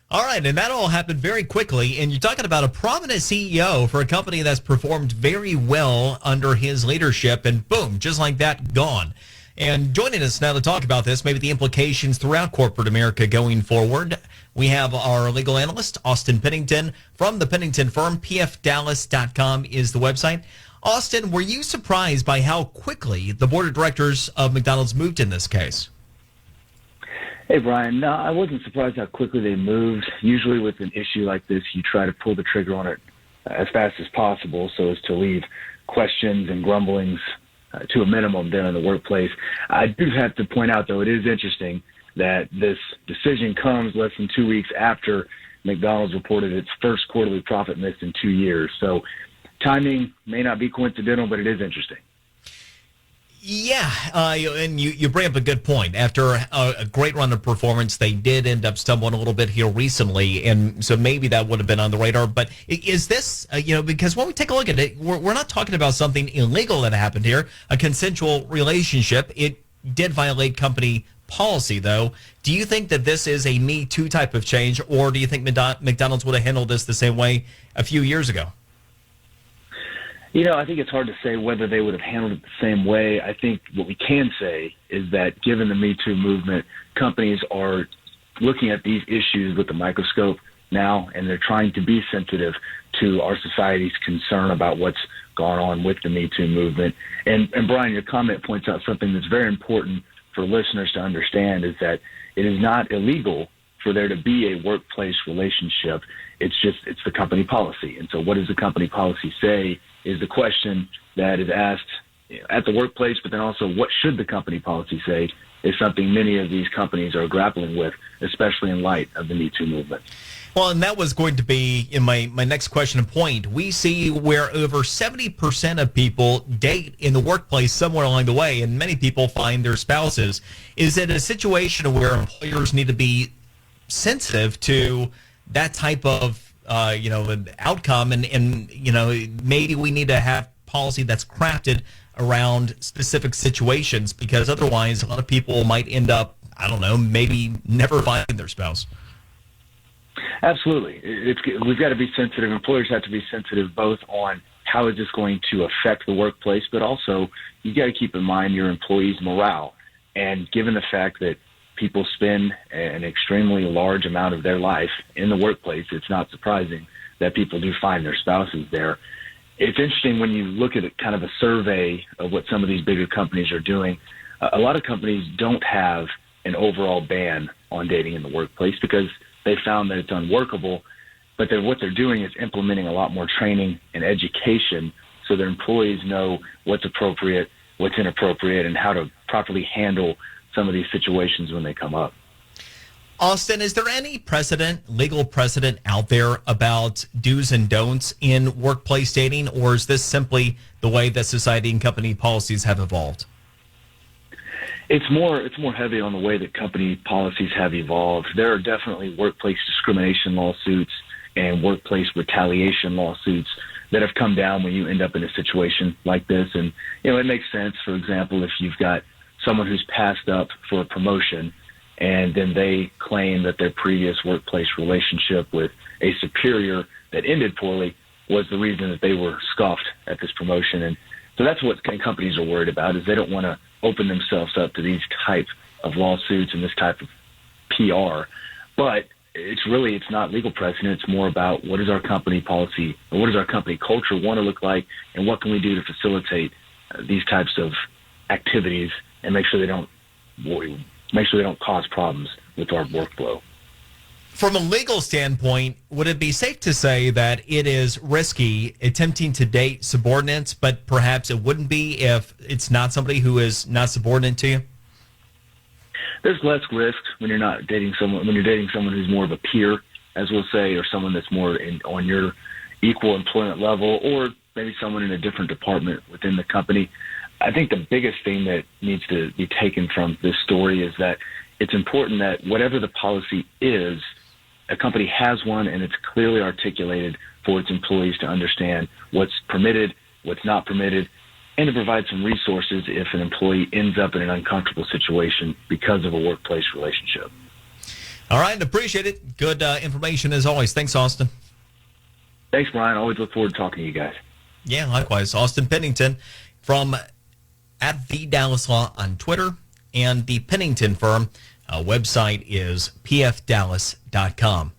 All right, and that all happened very quickly, and you're talking about a prominent CEO for a company that's performed very well under his leadership, and boom, just like that, gone. And joining us now to talk about this, maybe the implications throughout corporate America going forward, we have our legal analyst, Austin Pennington, from the Pennington Firm. pfdallas.com is the website. Austin, were you surprised by how quickly the board of directors of McDonald's moved in this case? Hey, Brian. No, I wasn't surprised how quickly they moved. Usually with an issue like this, you try to pull the trigger on it as fast as possible so as to leave questions and grumblings to a minimum there in the workplace. I do have to point out, though, it is interesting that this decision comes less than 2 weeks after McDonald's reported its first quarterly profit miss in 2 years. So timing may not be coincidental, but it is interesting. Yeah, and you bring up a good point. After a great run of performance, they did end up stumbling a little bit here recently, and so maybe that would have been on the radar. But is this, because when we take a look at it, we're not talking about something illegal that happened here, a consensual relationship. It did violate company policy, though. Do you think that this is a Me Too type of change, or do you think McDonald's would have handled this the same way a few years ago? I think it's hard to say whether they would have handled it the same way. I think what we can say is that given the Me Too movement, companies are looking at these issues with a microscope now, and they're trying to be sensitive to our society's concern about what's gone on with the Me Too movement. And Brian, your comment points out something that's very important for listeners to understand, is that it is not illegal for there to be a workplace relationship. It's the company policy. And so what does the company policy say is the question that is asked at the workplace, but then also what should the company policy say is something many of these companies are grappling with, especially in light of the Me Too movement. Well, and that was going to be in my next question and point. We see where over 70% of people date in the workplace somewhere along the way, and many people find their spouses. Is it a situation where employers need to be sensitive to that type of an outcome, and maybe we need to have policy that's crafted around specific situations, because otherwise a lot of people might end up, maybe never finding their spouse? Absolutely. We've got to be sensitive. Employers have to be sensitive both on how is this going to affect the workplace, but also you got to keep in mind your employees' morale. And given the fact that people spend an extremely large amount of their life in the workplace, it's not surprising that people do find their spouses there. It's interesting when you look at kind of a survey of what some of these bigger companies are doing. A lot of companies don't have an overall ban on dating in the workplace because they found that it's unworkable, but what they're doing is implementing a lot more training and education so their employees know what's appropriate, what's inappropriate, and how to properly handle some of these situations when they come up. Austin, is there any legal precedent out there about do's and don'ts in workplace dating, or is this simply the way that society and company policies have evolved? It's more heavy on the way that company policies have evolved. There are definitely workplace discrimination lawsuits and workplace retaliation lawsuits that have come down when you end up in a situation like this. And, it makes sense. For example, if you've got someone who's passed up for a promotion and then they claim that their previous workplace relationship with a superior that ended poorly was the reason that they were scoffed at this promotion. And so that's what companies are worried about, is they don't want to open themselves up to these type of lawsuits and this type of PR. But it's not legal precedent. It's more about what is our company policy, or what does our company culture want to look like, and what can we do to facilitate these types of activities and make sure they don't cause problems with our workflow. From a legal standpoint, would it be safe to say that it is risky attempting to date subordinates, but perhaps it wouldn't be if it's not somebody who is not subordinate to you? There's less risk when you're not dating someone. When you're dating someone who's more of a peer, as we'll say, or someone that's more on your equal employment level, or maybe someone in a different department within the company. I think the biggest thing that needs to be taken from this story is that it's important that whatever the policy is, a company has one, and it's clearly articulated for its employees to understand what's permitted, what's not permitted, and to provide some resources if an employee ends up in an uncomfortable situation because of a workplace relationship. All right, appreciate it. Good information as always. Thanks, Austin. Appreciate it. Good information as always. Thanks, Austin. Thanks, Brian. Always look forward to talking to you guys. Yeah, likewise. Austin Pennington from at the Dallas Law on Twitter, and the Pennington Firm website is pfdallas.com.